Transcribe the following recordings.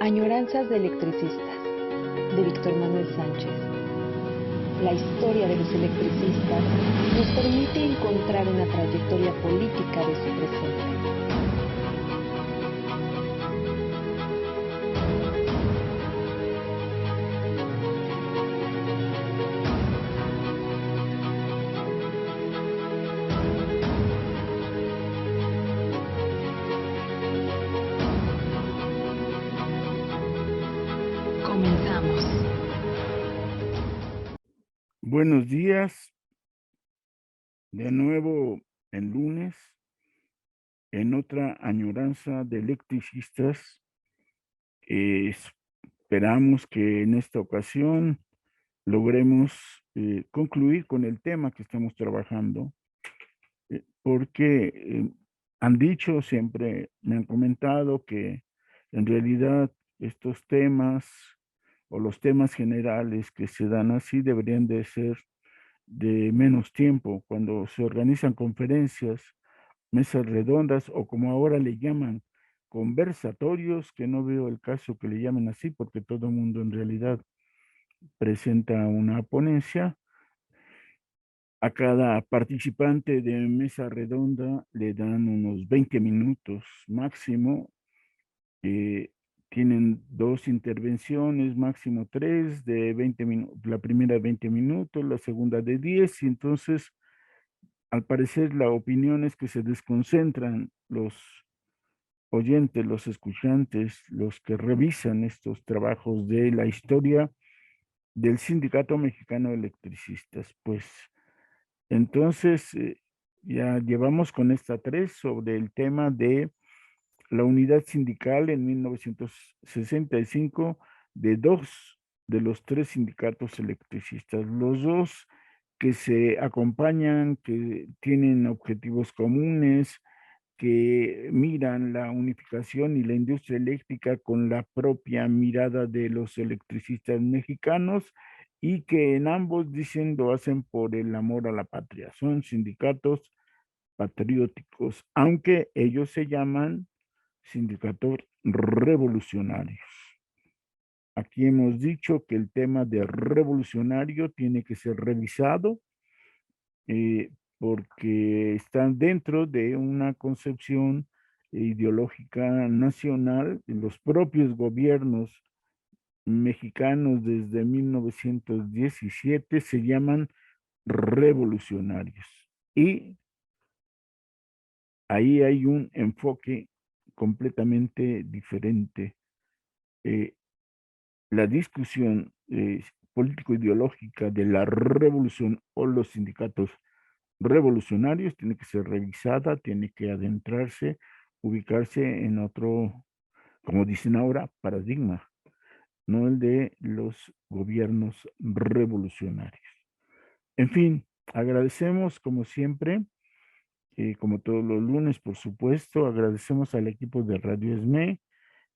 Añoranzas de electricistas, de Víctor Manuel Sánchez. La historia de los electricistas nos permite encontrar una trayectoria política de su presente. Comenzamos. Buenos días, de nuevo el lunes, en otra añoranza de electricistas. Esperamos que en esta ocasión logremos concluir con el tema que estamos trabajando, porque han dicho, siempre me han comentado que en realidad estos temas o los temas generales que se dan así deberían de ser de menos tiempo. Cuando se organizan conferencias, mesas redondas o como ahora le llaman conversatorios, que no veo el caso que le llamen así porque todo el mundo en realidad presenta una ponencia. A cada participante de mesa redonda le dan unos 20 minutos máximo. Tienen 2 intervenciones, máximo 3 de 20 minutos. La primera de 20 minutos, la segunda de 10, y entonces al parecer la opinión es que se desconcentran los oyentes, los escuchantes, los que revisan estos trabajos de la historia del Sindicato Mexicano de Electricistas. Pues entonces ya llevamos con esta 3 sobre el tema de la unidad sindical en 1965 de 2 de los 3 sindicatos electricistas, los 2 que se acompañan, que tienen objetivos comunes, que miran la unificación y la industria eléctrica con la propia mirada de los electricistas mexicanos, y que en ambos dicen lo hacen por el amor a la patria. Son sindicatos patrióticos, aunque ellos se llaman sindicatos revolucionarios. Aquí hemos dicho que el tema de revolucionario tiene que ser revisado, porque están dentro de una concepción ideológica nacional. Los propios gobiernos mexicanos desde 1917 se llaman revolucionarios. Y ahí hay un enfoque completamente diferente. Eh, la discusión político-ideológica de la revolución o los sindicatos revolucionarios tiene que ser revisada, tiene que adentrarse, ubicarse en otro, como dicen ahora, paradigma, no el de los gobiernos revolucionarios. En fin, agradecemos como siempre, como todos los lunes, por supuesto, agradecemos al equipo de Radio ESME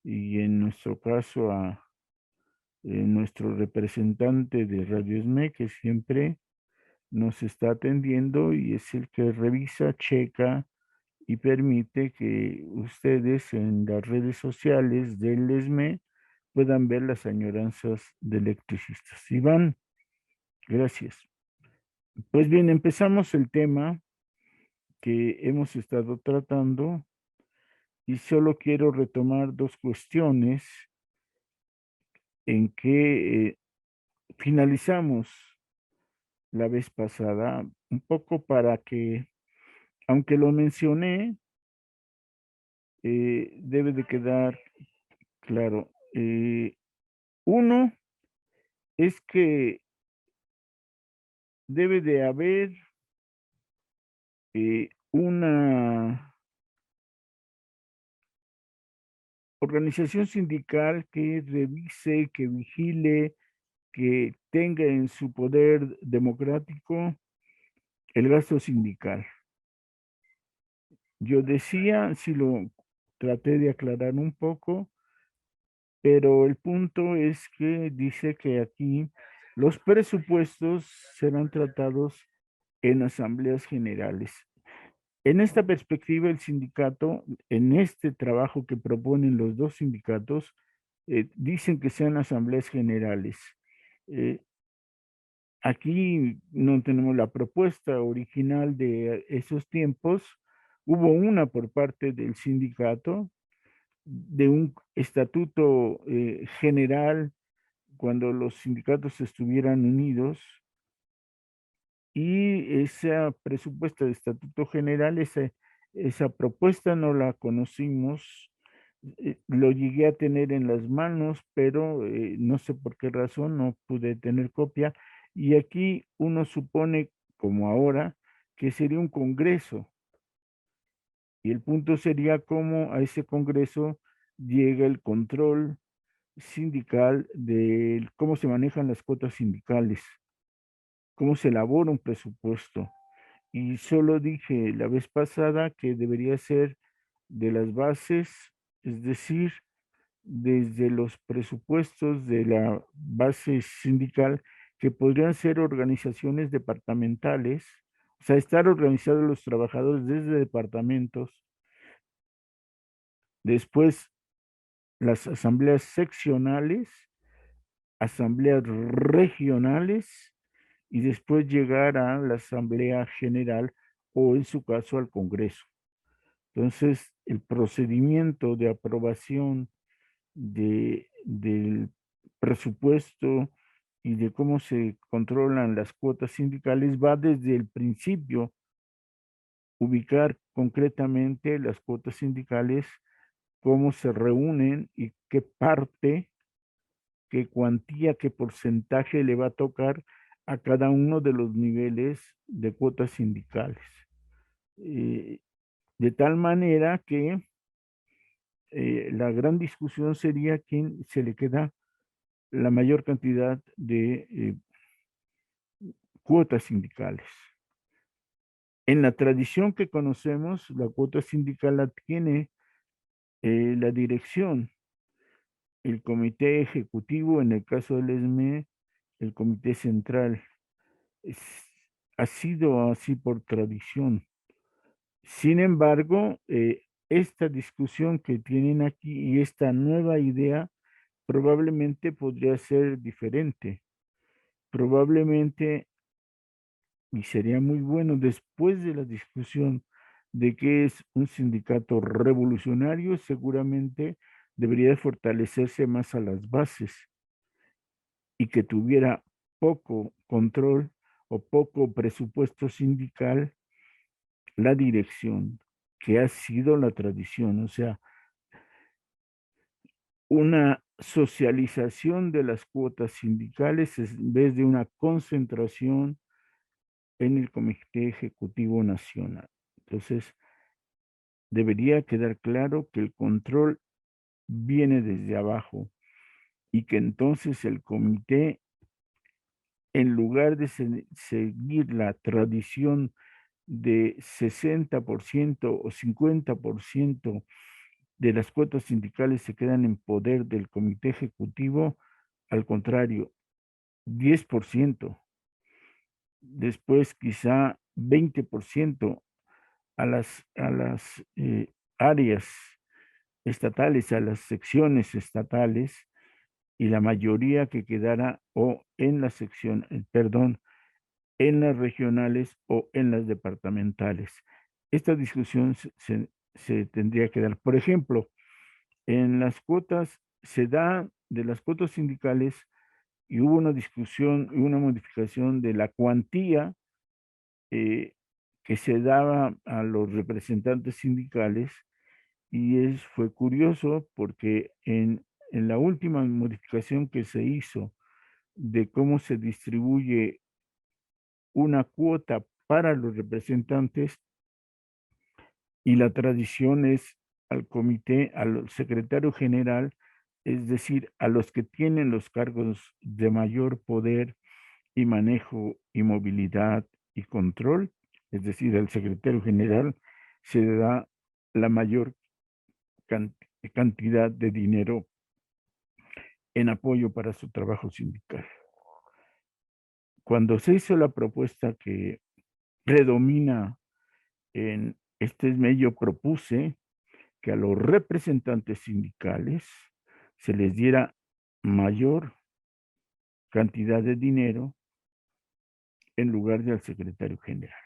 y en nuestro caso a nuestro representante de Radio ESME, que siempre nos está atendiendo y es el que revisa, checa y permite que ustedes en las redes sociales del ESME puedan ver las añoranzas de electricistas. Iván, gracias. Pues bien, empezamos el tema que hemos estado tratando y solo quiero retomar 2 cuestiones en que finalizamos la vez pasada, un poco para que, aunque lo mencioné, debe de quedar claro. Uno es que debe de haber una organización sindical que revise, que vigile, que tenga en su poder democrático el gasto sindical. Yo decía, si lo traté de aclarar un poco, pero el punto es que dice que aquí los presupuestos serán tratados en asambleas generales. En esta perspectiva, el sindicato, en este trabajo que proponen los 2 sindicatos, dicen que sean asambleas generales. Aquí no tenemos la propuesta original de esos tiempos. Hubo una por parte del sindicato de un estatuto general cuando los sindicatos estuvieran unidos, y esa presupuesta de estatuto general, esa propuesta no la conocimos. Lo llegué a tener en las manos, pero no sé por qué razón no pude tener copia. Y aquí uno supone, como ahora, que sería un congreso. Y el punto sería cómo a ese congreso llega el control sindical de cómo se manejan las cuotas sindicales, cómo se elabora un presupuesto. Y solo dije la vez pasada que debería ser de las bases, es decir, desde los presupuestos de la base sindical, que podrían ser organizaciones departamentales, o sea, estar organizados los trabajadores desde departamentos, después las asambleas seccionales, asambleas regionales, y después llegar a la asamblea general o en su caso al Congreso. Entonces, el procedimiento de aprobación del presupuesto y de cómo se controlan las cuotas sindicales va desde el principio, ubicar concretamente las cuotas sindicales, cómo se reúnen y qué parte, qué cuantía, qué porcentaje le va a tocar a cada uno de los niveles de cuotas sindicales. Eh, de tal manera que la gran discusión sería quién se le queda la mayor cantidad de cuotas sindicales. En la tradición que conocemos, la cuota sindical la tiene la dirección, el comité ejecutivo, en el caso del ESME, el comité central. Es, ha sido así por tradición. Sin embargo, esta discusión que tienen aquí y esta nueva idea probablemente podría ser diferente. Probablemente, y sería muy bueno después de la discusión de qué es un sindicato revolucionario, seguramente debería de fortalecerse más a las bases y que tuviera poco control o poco presupuesto sindical la dirección, que ha sido la tradición, o sea, una socialización de las cuotas sindicales en vez de una concentración en el Comité Ejecutivo Nacional. Entonces, debería quedar claro que el control viene desde abajo y que entonces el comité, en lugar de seguir la tradición de 60% o 50% de las cuotas sindicales se quedan en poder del comité ejecutivo, al contrario, 10%, después quizá 20% a las áreas estatales, a las secciones estatales, y la mayoría que quedara o en la sección, perdón, en las regionales o en las departamentales. Esta discusión se tendría que dar. Por ejemplo, en las cuotas se da de las cuotas sindicales, y hubo una discusión y una modificación de la cuantía eh, que se daba a los representantes sindicales, y fue curioso porque en la última modificación que se hizo de cómo se distribuye una cuota para los representantes, y la tradición es al comité, al secretario general, es decir, a los que tienen los cargos de mayor poder y manejo y movilidad y control, es decir, al secretario general se le da la mayor cantidad de dinero en apoyo para su trabajo sindical. Cuando se hizo la propuesta que predomina en este medio, propuse que a los representantes sindicales se les diera mayor cantidad de dinero en lugar del secretario general.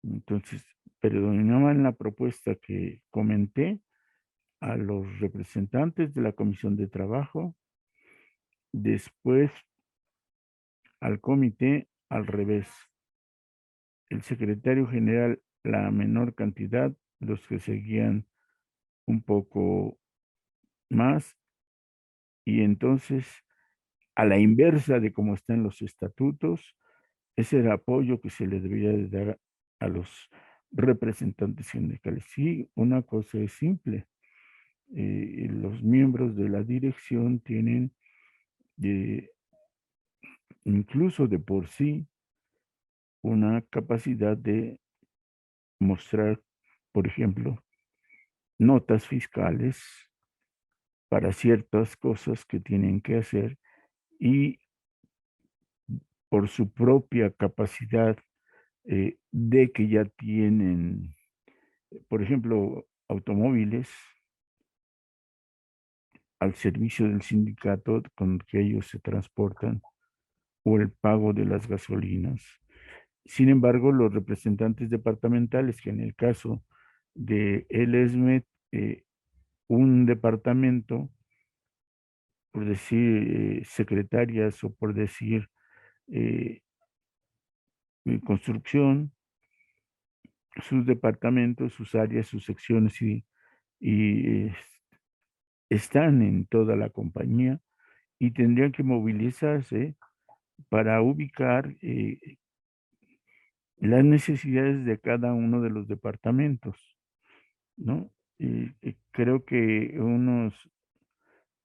Entonces, predominaban la propuesta que comenté a los representantes de la Comisión de Trabajo, después al comité al revés. El secretario general la menor cantidad, los que seguían un poco más, y entonces a la inversa de cómo están los estatutos, ese era el apoyo que se le debería de dar a los representantes sindicales. Sí, una cosa es simple. Los miembros de la dirección tienen incluso de por sí una capacidad de mostrar, por ejemplo, notas fiscales para ciertas cosas que tienen que hacer y por su propia capacidad de que ya tienen, por ejemplo, automóviles al servicio del sindicato con que ellos se transportan o el pago de las gasolinas. Sin embargo, los representantes departamentales, que en el caso de el ESMED, un departamento, por decir secretarias o por decir eh, construcción, sus departamentos, sus áreas, sus secciones y están en toda la compañía y tendrían que movilizarse para ubicar las necesidades de cada uno de los departamentos, ¿no? Creo que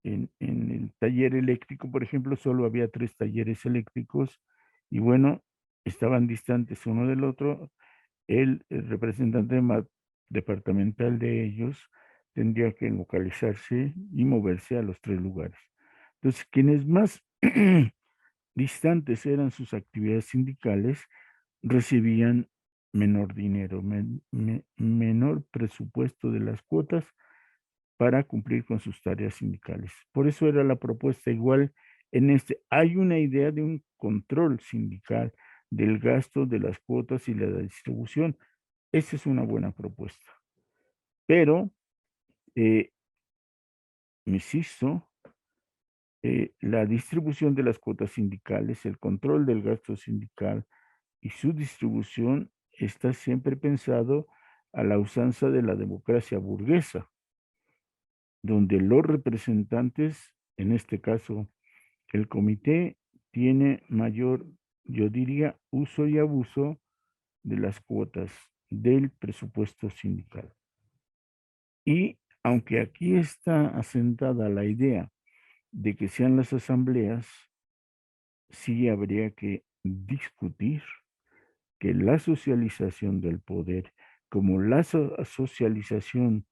en el taller eléctrico, por ejemplo, solo había 3 talleres eléctricos y bueno, estaban distantes uno del otro. El representante departamental de ellos tendría que localizarse y moverse a los 3 lugares. Entonces, quienes más distantes eran sus actividades sindicales, recibían menor dinero, menor presupuesto de las cuotas para cumplir con sus tareas sindicales. Por eso era la propuesta igual en este. Hay una idea de un control sindical del gasto de las cuotas y la distribución. Esa es una buena propuesta. Pero, insisto, la distribución de las cuotas sindicales, el control del gasto sindical y su distribución está siempre pensado a la usanza de la democracia burguesa, donde los representantes, en este caso el comité, tiene mayor, yo diría, uso y abuso de las cuotas del presupuesto sindical. Y aunque aquí está asentada la idea de que sean las asambleas, sí habría que discutir que la socialización del poder, como la socialización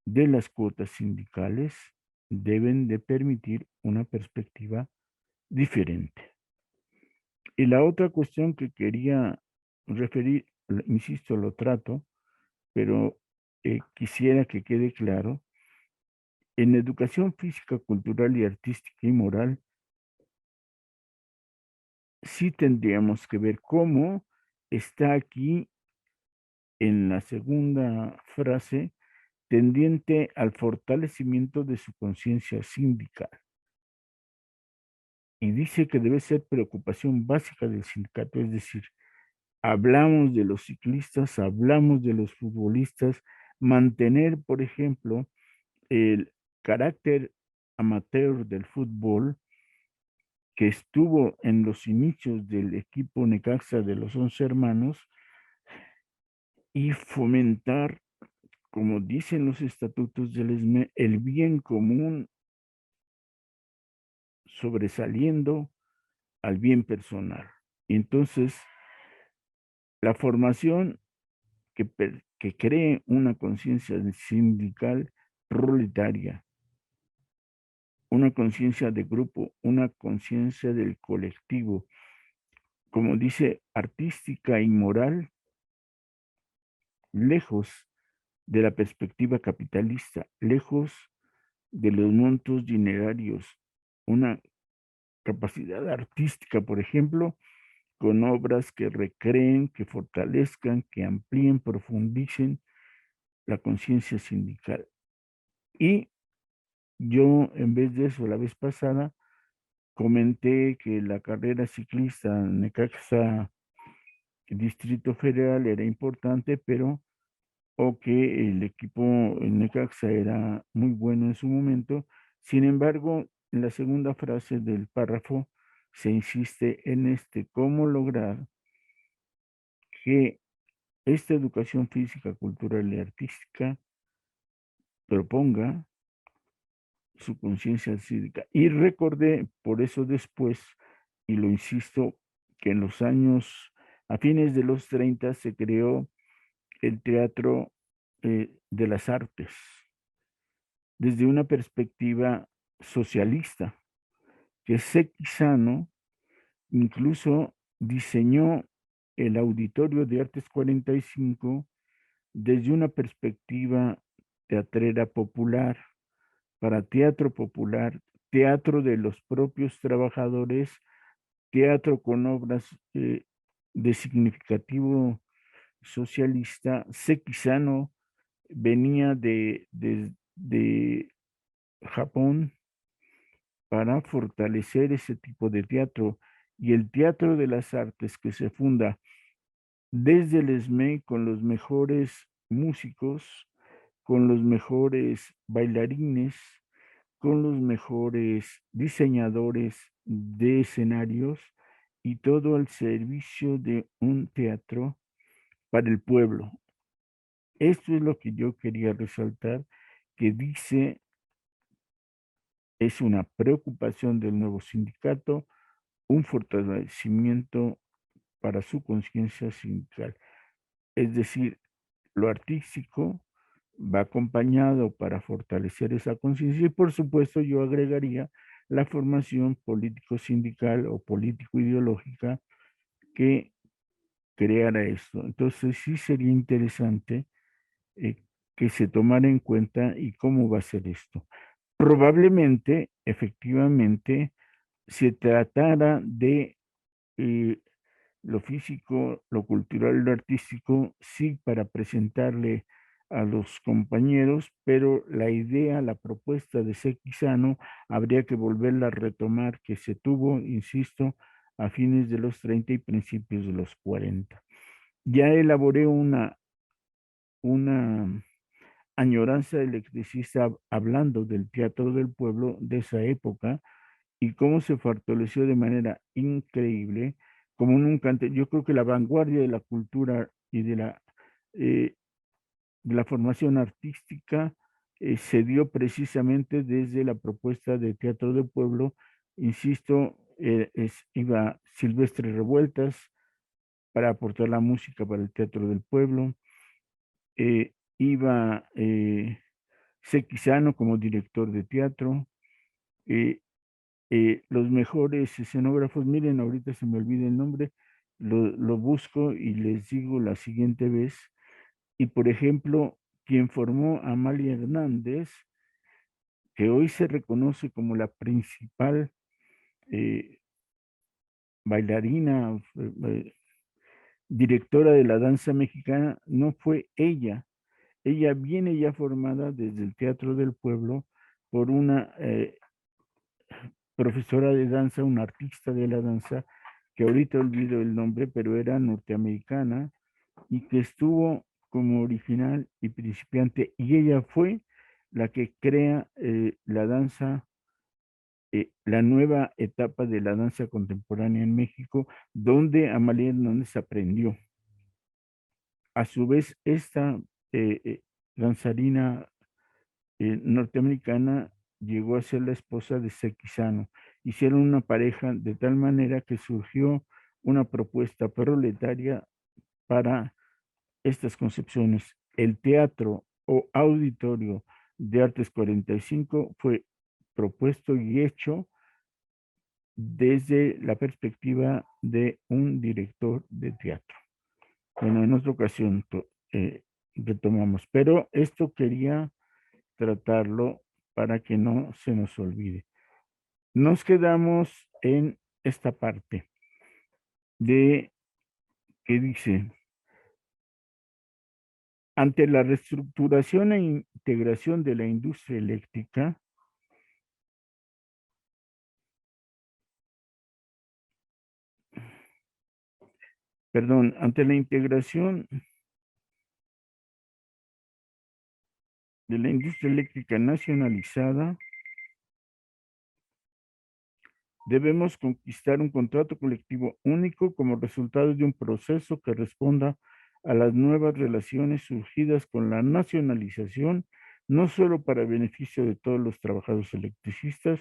de las cuotas sindicales, deben de permitir una perspectiva diferente. Y la otra cuestión que quería referir, insisto, lo trato, pero quisiera que quede claro, en educación física, cultural y artística y moral, sí tendríamos que ver cómo está aquí en la segunda frase, tendiente al fortalecimiento de su conciencia sindical. Y dice que debe ser preocupación básica del sindicato, es decir, hablamos de los ciclistas, hablamos de los futbolistas, mantener, por ejemplo, el carácter amateur del fútbol que estuvo en los inicios del equipo Necaxa de los 11 hermanos y fomentar, como dicen los estatutos del ESME, el bien común sobresaliendo al bien personal. Y entonces, la formación que cree una conciencia sindical proletaria, una conciencia de grupo, una conciencia del colectivo, como dice, artística y moral, lejos de la perspectiva capitalista, lejos de los montos dinerarios, una capacidad artística, por ejemplo, con obras que recreen, que fortalezcan, que amplíen, profundicen la conciencia sindical. Y yo, en vez de eso, la vez pasada, comenté que la carrera ciclista Necaxa Distrito Federal era importante, pero o que el equipo el Necaxa era muy bueno en su momento. Sin embargo, en la segunda frase del párrafo se insiste en cómo lograr que esta educación física, cultural y artística proponga su conciencia cívica. Y recordé, por eso después, y lo insisto, que en los años, a fines de los 30 se creó el Teatro de las Artes, desde una perspectiva socialista, que Sekizano incluso diseñó el Auditorio de Artes 45 desde una perspectiva teatrera popular, para teatro popular, teatro de los propios trabajadores, teatro con obras de significativo socialista. Sekizano venía de Japón para fortalecer ese tipo de teatro, y el Teatro de las Artes que se funda desde el ESME con los mejores músicos, con los mejores bailarines, con los mejores diseñadores de escenarios, y todo al servicio de un teatro para el pueblo. Esto es lo que yo quería resaltar, que dice, es una preocupación del nuevo sindicato, un fortalecimiento para su conciencia sindical. Es decir, lo artístico va acompañado para fortalecer esa conciencia, y por supuesto yo agregaría la formación político-sindical o político-ideológica que creara esto. Entonces sí sería interesante que se tomara en cuenta y cómo va a ser esto. Probablemente, efectivamente, se tratara de eh, lo físico, lo cultural, lo artístico, sí, para presentarle a los compañeros, pero la idea, la propuesta de Sekizano, habría que volverla a retomar, que se tuvo, insisto, a fines de los 30 y principios de los 40. Ya elaboré una añoranza electricista hablando del teatro del pueblo de esa época, y cómo se fortaleció de manera increíble, como nunca antes. Yo creo que la vanguardia de la cultura y eh, de la formación artística se dio precisamente desde la propuesta de Teatro del Pueblo. Insisto, iba Silvestre Revueltas para aportar la música para el Teatro del Pueblo, iba Sekizano como director de teatro, eh, los mejores escenógrafos. Miren, ahorita se me olvida el nombre, lo busco y les digo la siguiente vez. Y por ejemplo, quien formó a Amalia Hernández, que hoy se reconoce como la principal eh, bailarina, directora de la danza mexicana, no fue ella. Ella viene ya formada desde el Teatro del Pueblo por una profesora de danza, una artista de la danza, que ahorita olvido el nombre, pero era norteamericana, y que estuvo como original y principiante, y ella fue la que crea la danza, la nueva etapa de la danza contemporánea en México, donde Amalia Hernández aprendió. A su vez, esta danzarina norteamericana llegó a ser la esposa de Sekizano. Hicieron una pareja de tal manera que surgió una propuesta proletaria para estas concepciones. El teatro o auditorio de Artes 45 fue propuesto y hecho desde la perspectiva de un director de teatro. Bueno, en otra ocasión retomamos, pero esto quería tratarlo para que no se nos olvide. Nos quedamos en esta parte de que dice, ante la reestructuración e integración de la industria eléctrica, ante la integración de la industria eléctrica nacionalizada, debemos conquistar un contrato colectivo único como resultado de un proceso que responda a las nuevas relaciones surgidas con la nacionalización, no solo para beneficio de todos los trabajadores electricistas,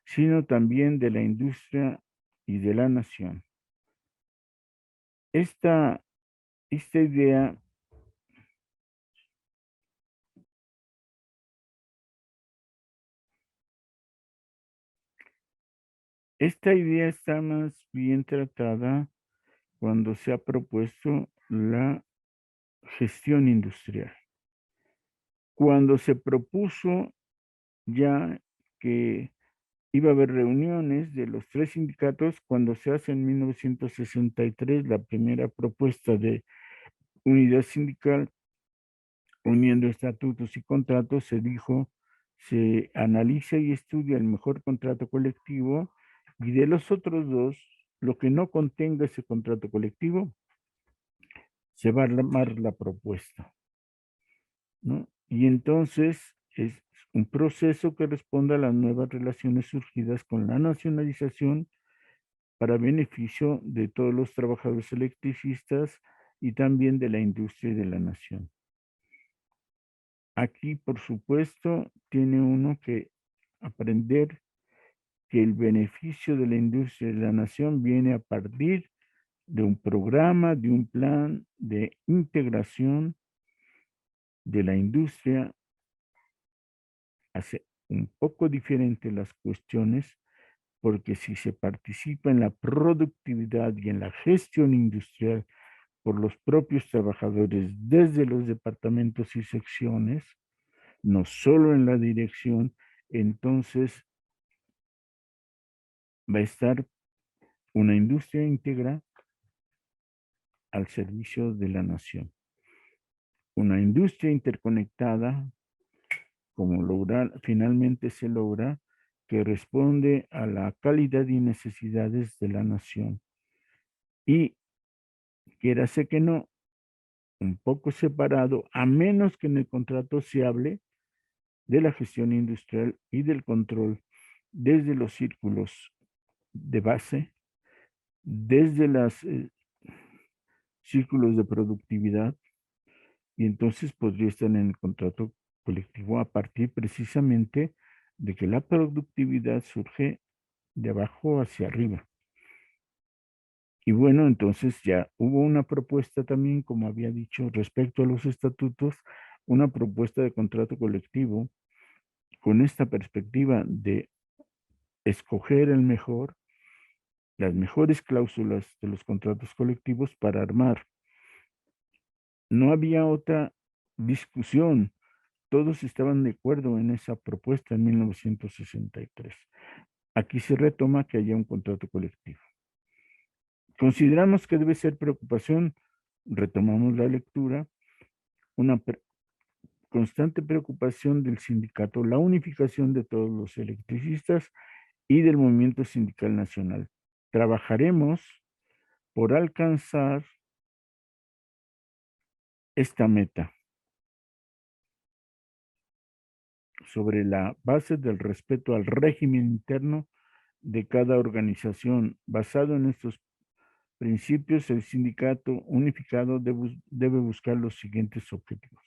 sino también de la industria y de la nación. Esta idea está más bien tratada cuando se ha propuesto la gestión industrial. Cuando se propuso ya que iba a haber reuniones de los tres sindicatos, cuando se hace en 1963 la primera propuesta de unidad sindical, uniendo estatutos y contratos, se dijo, se analiza y estudia el mejor contrato colectivo y de los otros dos, lo que no contenga ese contrato colectivo, se va a armar la propuesta, ¿no? Y entonces es un proceso que responde a las nuevas relaciones surgidas con la nacionalización para beneficio de todos los trabajadores electricistas y también de la industria y de la nación. Aquí, por supuesto, tiene uno que aprender que el beneficio de la industria y de la nación viene a partir de un programa, de un plan de integración de la industria. Hace un poco diferente las cuestiones, porque si se participa en la productividad y en la gestión industrial por los propios trabajadores desde los departamentos y secciones, no solo en la dirección, entonces va a estar una industria íntegra al servicio de la nación. Una industria interconectada, como finalmente se logra, que responde a la calidad y necesidades de la nación. Y quiérase que no, un poco separado, a menos que en el contrato se hable de la gestión industrial y del control desde los círculos de base, desde los círculos de productividad, y entonces podría estar en el contrato colectivo a partir precisamente de que la productividad surge de abajo hacia arriba. Y bueno, entonces ya hubo una propuesta también, como había dicho, respecto a los estatutos, una propuesta de contrato colectivo con esta perspectiva de escoger las mejores cláusulas de los contratos colectivos para armar. No había otra discusión. Todos estaban de acuerdo en esa propuesta en 1963. Aquí se retoma que haya un contrato colectivo. Consideramos que debe ser preocupación, retomamos la lectura, una constante preocupación del sindicato, la unificación de todos los electricistas y del movimiento sindical nacional. Trabajaremos por alcanzar esta meta sobre la base del respeto al régimen interno de cada organización. Basado en estos principios, el sindicato unificado debe buscar los siguientes objetivos.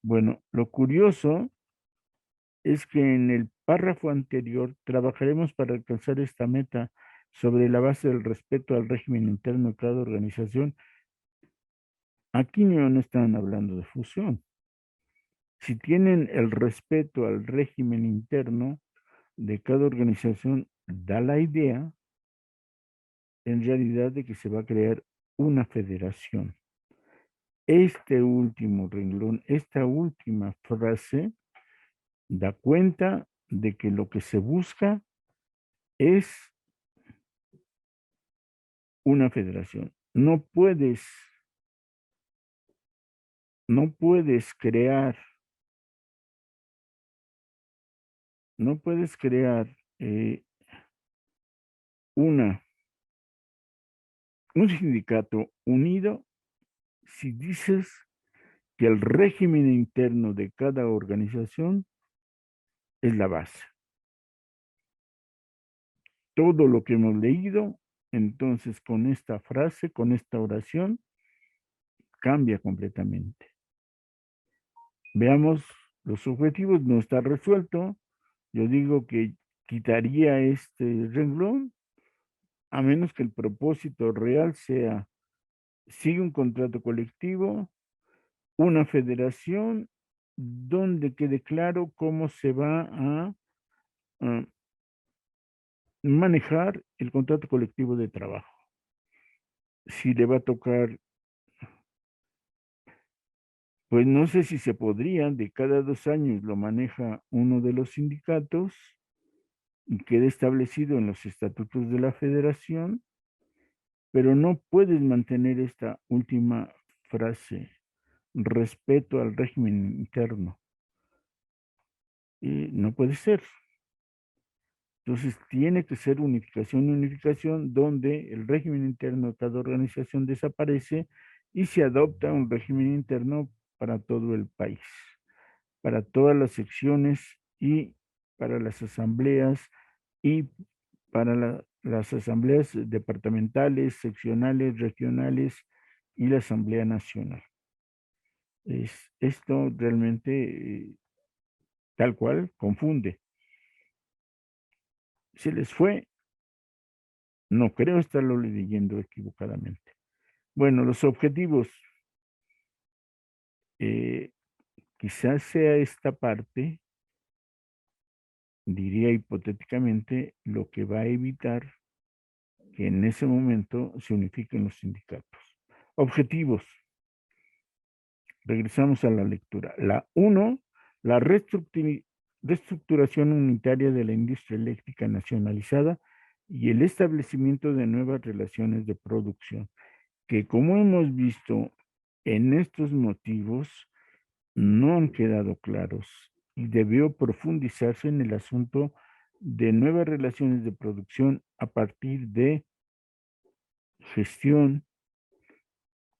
Bueno, lo curioso es que en el párrafo anterior trabajaremos para alcanzar esta meta sobre la base del respeto al régimen interno de cada organización. Aquí no están hablando de fusión. Si tienen el respeto al régimen interno de cada organización, da la idea en realidad de que se va a crear una federación. Este último renglón, esta última frase, da cuenta de que lo que se busca es una federación. No puedes crear eh, un sindicato unido si dices que el régimen interno de cada organización es la base. Todo lo que hemos leído, entonces con esta frase, con esta oración, cambia completamente. Veamos los objetivos, no está resuelto. Yo digo que quitaría este renglón, a menos que el propósito real sea, sigue un contrato colectivo, una federación, donde quede claro cómo se va a manejar el contrato colectivo de trabajo. Si le va a tocar, pues no sé si se podría, de cada 2 años lo maneja uno de los sindicatos y quede establecido en los estatutos de la federación, pero no puedes mantener esta última frase, respeto al régimen interno. Y no puede ser. Entonces tiene que ser unificación, donde el régimen interno de cada organización desaparece y se adopta un régimen interno para todo el país, para todas las secciones y para las asambleas y para las asambleas departamentales, seccionales, regionales y la Asamblea Nacional. Esto realmente, tal cual, confunde. Se les fue, no creo estarlo leyendo equivocadamente. Bueno, los objetivos, eh, quizás sea esta parte, diría hipotéticamente, lo que va a evitar que en ese momento se unifiquen los sindicatos. Objetivos. Regresamos a la lectura. La 1, la reestructuración unitaria de la industria eléctrica nacionalizada y el establecimiento de nuevas relaciones de producción, que como hemos visto en estos motivos, no han quedado claros y debió profundizarse en el asunto de nuevas relaciones de producción a partir de gestión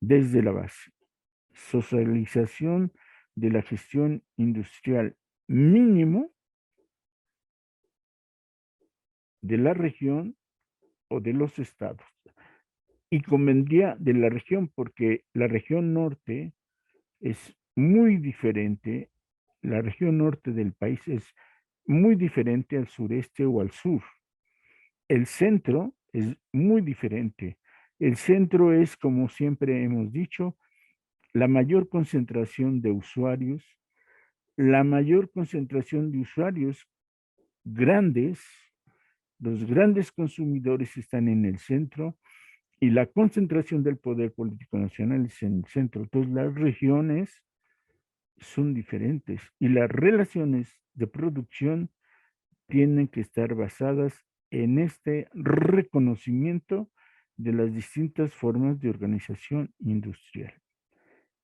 desde la base, socialización de la gestión industrial mínimo de la región o de los estados. Y convendría de la región porque la región norte es muy diferente, la región norte del país es muy diferente al sureste o al sur. El centro es muy diferente. El centro es, como siempre hemos dicho, la mayor concentración de usuarios, la mayor concentración de usuarios grandes, los grandes consumidores están en el centro y la concentración del poder político nacional es en el centro. Entonces las regiones son diferentes y las relaciones de producción tienen que estar basadas en este reconocimiento de las distintas formas de organización industrial.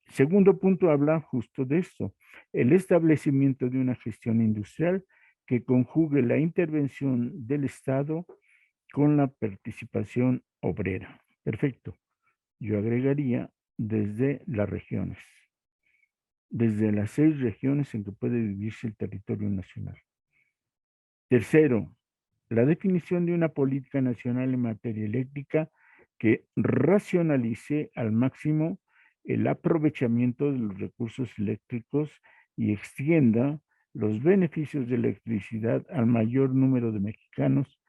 Segundo punto habla justo de esto, el establecimiento de una gestión industrial que conjugue la intervención del Estado con la participación obrera. Perfecto. Yo agregaría desde las regiones, desde las 6 regiones en que puede vivirse el territorio nacional. Tercero, la definición de una política nacional en materia eléctrica que racionalice al máximo el aprovechamiento de los recursos eléctricos y extienda los beneficios de electricidad al mayor número de mexicanos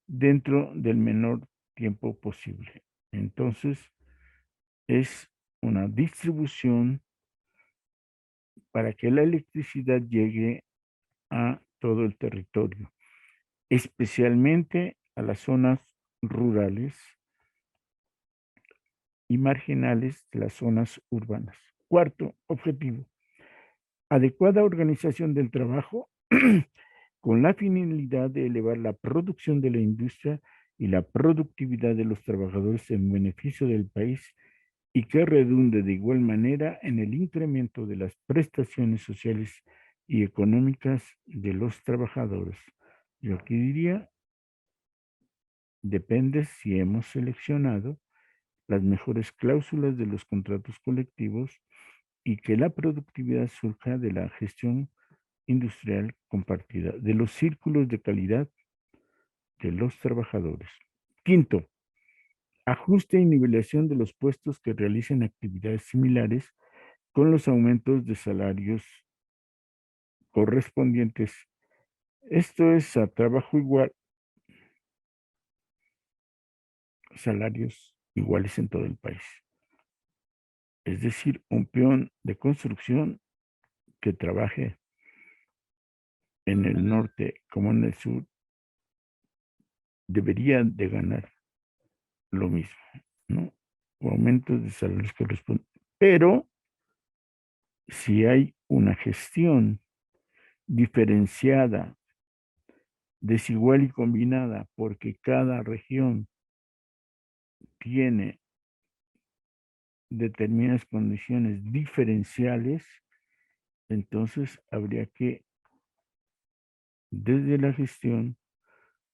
dentro del menor tiempo posible. Entonces, es una distribución para que la electricidad llegue a todo el territorio, especialmente a las zonas rurales y marginales de las zonas urbanas. Cuarto objetivo, adecuada organización del trabajo con la finalidad de elevar la producción de la industria y la productividad de los trabajadores en beneficio del país y que redunde de igual manera en el incremento de las prestaciones sociales y económicas de los trabajadores. Yo aquí diría, depende si hemos seleccionado las mejores cláusulas de los contratos colectivos y que la productividad surja de la gestión industrial compartida, de los círculos de calidad de los trabajadores. Quinto, ajuste y nivelación de los puestos que realicen actividades similares con los aumentos de salarios correspondientes. Esto es a trabajo igual, salarios iguales en todo el país. Es decir, un peón de construcción que trabaje en el norte como en el sur debería de ganar lo mismo, ¿no? O aumentos de salarios correspondientes. Pero si hay una gestión diferenciada, desigual y combinada, porque cada región tiene determinadas condiciones diferenciales, entonces habría que, desde la gestión,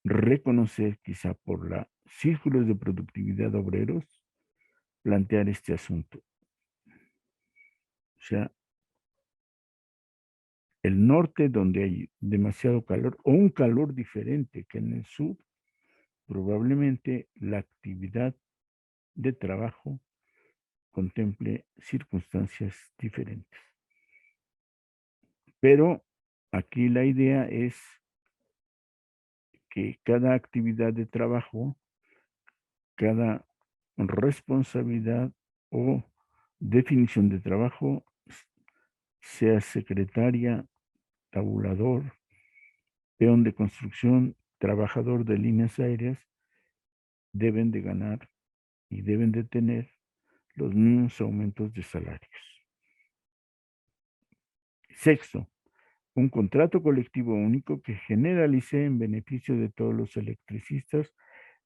reconocer quizá por los círculos de productividad obreros, plantear este asunto. O sea, el norte donde hay demasiado calor o un calor diferente que en el sur, probablemente la actividad de trabajo contemple circunstancias diferentes. Pero aquí la idea es que cada actividad de trabajo, cada responsabilidad o definición de trabajo, sea secretaria, tabulador, peón de construcción, trabajador de líneas aéreas, deben de ganar y deben de tener los mismos aumentos de salarios. Sexto, un contrato colectivo único que generalice en beneficio de todos los electricistas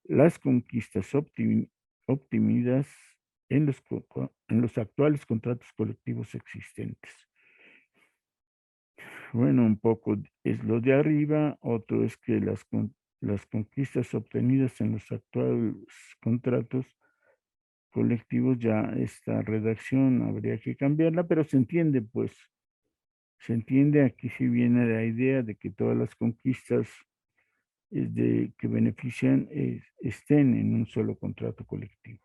las conquistas obtenidas en los actuales contratos colectivos existentes. Bueno, un poco es lo de arriba, otro es que las conquistas obtenidas en los actuales contratos colectivos, ya esta redacción habría que cambiarla, pero se entiende, pues, se entiende, aquí si viene la idea de que todas las conquistas que benefician estén en un solo contrato colectivo.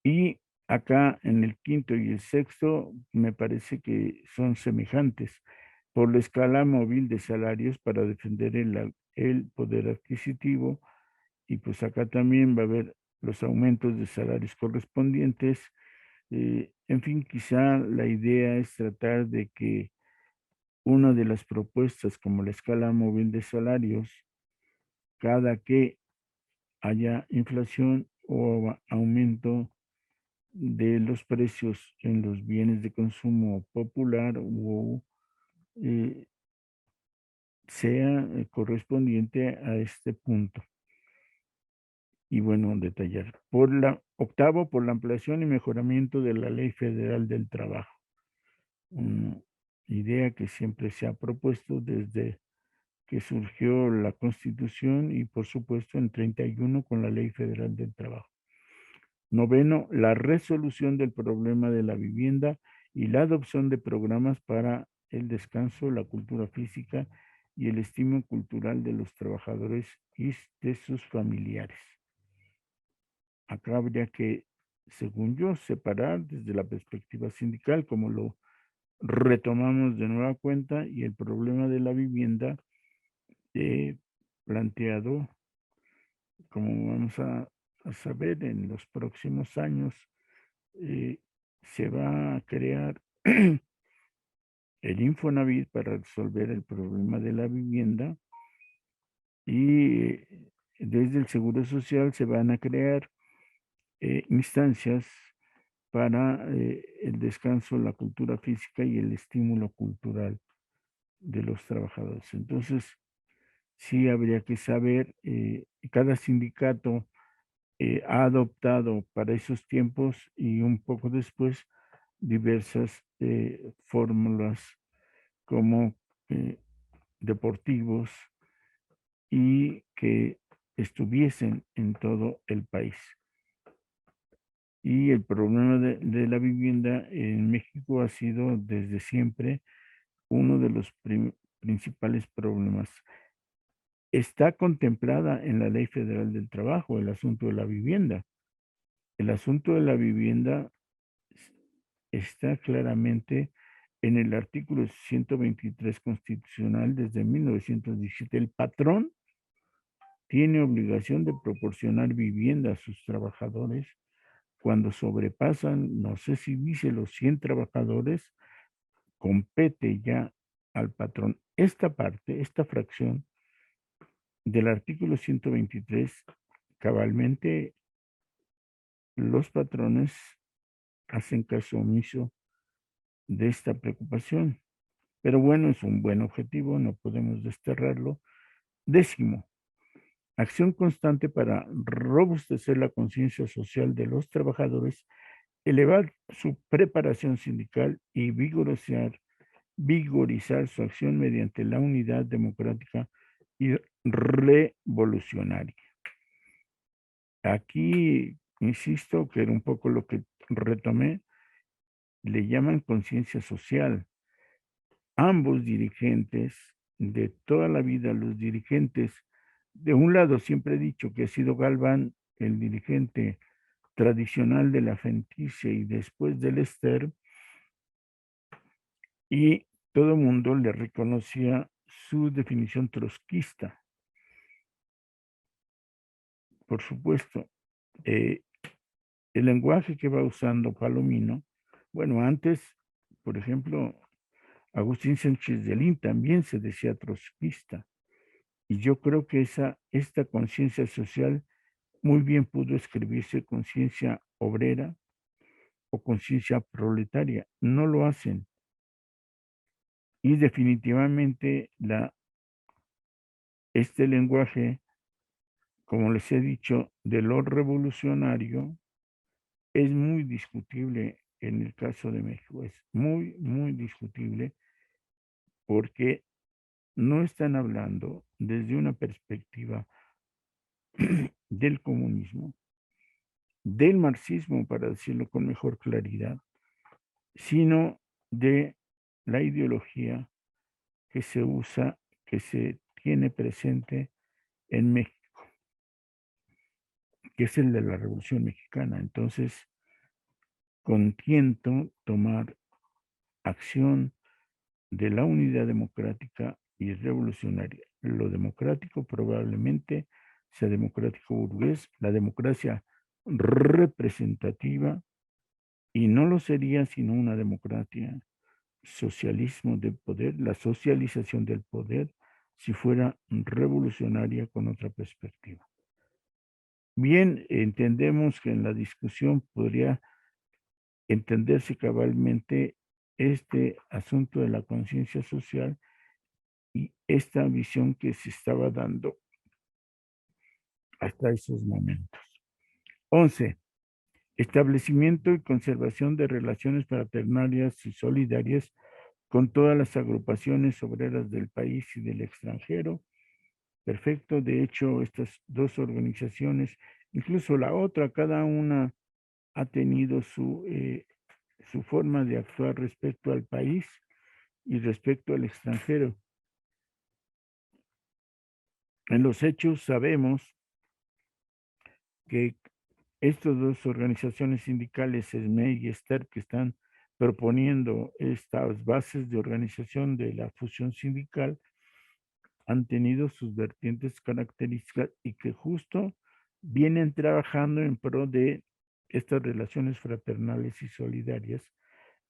Y acá en el quinto y el sexto me parece que son semejantes por la escala móvil de salarios para defender el poder adquisitivo, y pues acá también va a haber los aumentos de salarios correspondientes. En fin, quizá la idea es tratar de que una de las propuestas como la escala móvil de salarios, cada que haya inflación o aumento de los precios en los bienes de consumo popular o sea correspondiente a este punto. Y bueno, detallar. Octavo, por la ampliación y mejoramiento de la Ley Federal del Trabajo. Una idea que siempre se ha propuesto desde que surgió la Constitución y por supuesto en 31 con la Ley Federal del Trabajo. Noveno, la resolución del problema de la vivienda y la adopción de programas para el descanso, la cultura física y el estímulo cultural de los trabajadores y de sus familiares. Acá habría que, según yo, separar desde la perspectiva sindical, como lo retomamos de nueva cuenta, y el problema de la vivienda planteado, como vamos a saber en los próximos años, se va a crear el Infonavit para resolver el problema de la vivienda, y desde el Seguro Social se van a crear instancias para el descanso, la cultura física y el estímulo cultural de los trabajadores. Entonces, sí habría que saber, cada sindicato ha adoptado para esos tiempos y un poco después diversas fórmulas como deportivos y que estuviesen en todo el país. Y el problema de la vivienda en México ha sido desde siempre uno de los principales problemas. Está contemplada en la Ley Federal del Trabajo el asunto de la vivienda. El asunto de la vivienda está claramente en el artículo 123 constitucional desde 1917. El patrón tiene obligación de proporcionar vivienda a sus trabajadores cuando sobrepasan, no sé si dice los 100 trabajadores, compete ya al patrón. Esta parte, esta fracción del artículo 123, cabalmente los patrones hacen caso omiso de esta preocupación. Pero bueno, es un buen objetivo, no podemos desterrarlo. 10º, acción constante para robustecer la conciencia social de los trabajadores, elevar su preparación sindical y vigorizar su acción mediante la unidad democrática y revolucionaria. Aquí, insisto, que era un poco lo que retomé, le llaman conciencia social. Ambos dirigentes de toda la vida, los dirigentes, de un lado siempre he dicho que ha sido Galván el dirigente tradicional de la Fentice y después del Ester, y todo el mundo le reconocía su definición trotskista. Por supuesto, el lenguaje que va usando Palomino, bueno, antes, por ejemplo, Agustín Sánchez Delín también se decía trotskista. Y yo creo que esta conciencia social muy bien pudo escribirse conciencia obrera o conciencia proletaria. No lo hacen. Y definitivamente este lenguaje, como les he dicho, de lo revolucionario, es muy discutible en el caso de México. Es muy, muy discutible porque no están hablando desde una perspectiva del comunismo, del marxismo, para decirlo con mejor claridad, sino de la ideología que se usa, que se tiene presente en México, que es el de la Revolución Mexicana. Entonces, contiento tomar acción de la unidad democrática y revolucionaria. Lo democrático probablemente sea democrático burgués, la democracia representativa, y no lo sería sino una democracia socialismo del poder, la socialización del poder, si fuera revolucionaria con otra perspectiva. Bien, entendemos que en la discusión podría entenderse cabalmente este asunto de la conciencia social y esta visión que se estaba dando hasta esos momentos. 11. Establecimiento y conservación de relaciones fraternarias y solidarias con todas las agrupaciones obreras del país y del extranjero. Perfecto, de hecho, estas dos organizaciones, incluso la otra, cada una ha tenido su forma de actuar respecto al país y respecto al extranjero. En los hechos sabemos que estas dos organizaciones sindicales, SME y ESTER, que están proponiendo estas bases de organización de la fusión sindical, han tenido sus vertientes características y que justo vienen trabajando en pro de estas relaciones fraternales y solidarias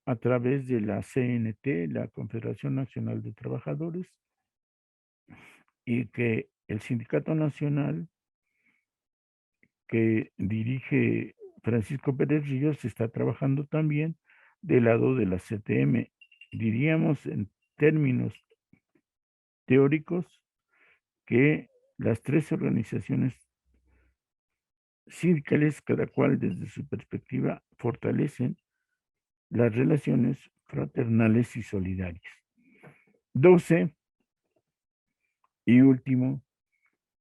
a través de la CNT, la Confederación Nacional de Trabajadores, y que el Sindicato Nacional que dirige Francisco Pérez Ríos está trabajando también del lado de la CTM. Diríamos en términos teóricos que las tres organizaciones sindicales, cada cual desde su perspectiva, fortalecen las relaciones fraternales y solidarias. 12. Y último,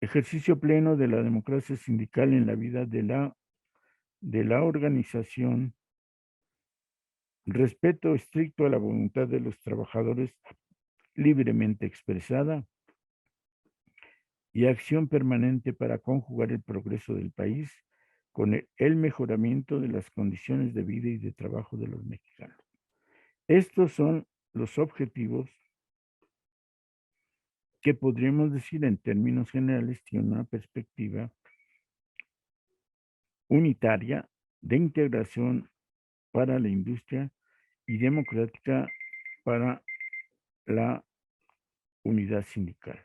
ejercicio pleno de la democracia sindical en la vida de la organización, respeto estricto a la voluntad de los trabajadores libremente expresada y acción permanente para conjugar el progreso del país con el mejoramiento de las condiciones de vida y de trabajo de los mexicanos. Estos son los objetivos que podríamos decir en términos generales tienen una perspectiva unitaria de integración para la industria y democrática para la unidad sindical.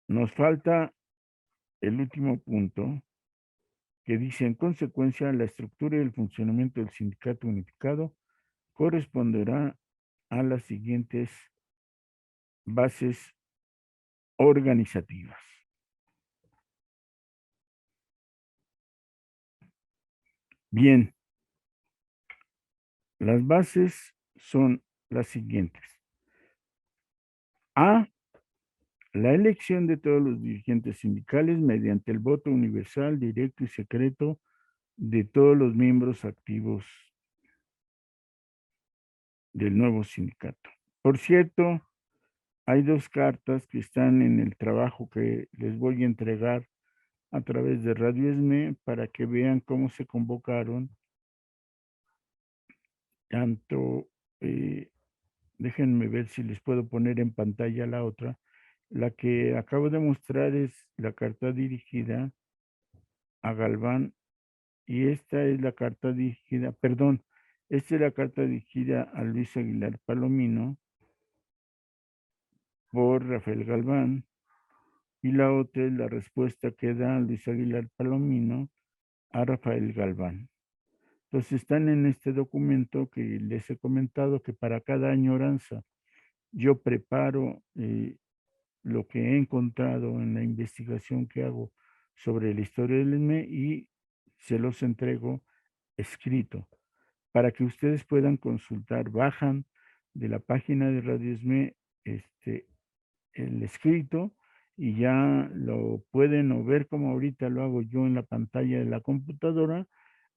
Nos falta el último punto que dice, en consecuencia, la estructura y el funcionamiento del sindicato unificado corresponderá a las siguientes bases organizativas. Bien, las bases son las siguientes. A, la elección de todos los dirigentes sindicales mediante el voto universal, directo y secreto de todos los miembros activos del nuevo sindicato. Por cierto, hay dos cartas que están en el trabajo que les voy a entregar a través de Radio ESME para que vean cómo se convocaron tanto, déjenme ver si les puedo poner en pantalla la otra. La que acabo de mostrar es la carta dirigida a Galván y esta es la carta dirigida, perdón, esta es la carta dirigida a Luis Aguilar Palomino por Rafael Galván y la otra es la respuesta que da Luis Aguilar Palomino a Rafael Galván. Entonces están en este documento que les he comentado que para cada añoranza yo preparo lo que he encontrado en la investigación que hago sobre la historia del ESME y se los entrego escrito para que ustedes puedan consultar. Bajan de la página de Radio ESME el escrito y ya lo pueden o ver como ahorita lo hago yo en la pantalla de la computadora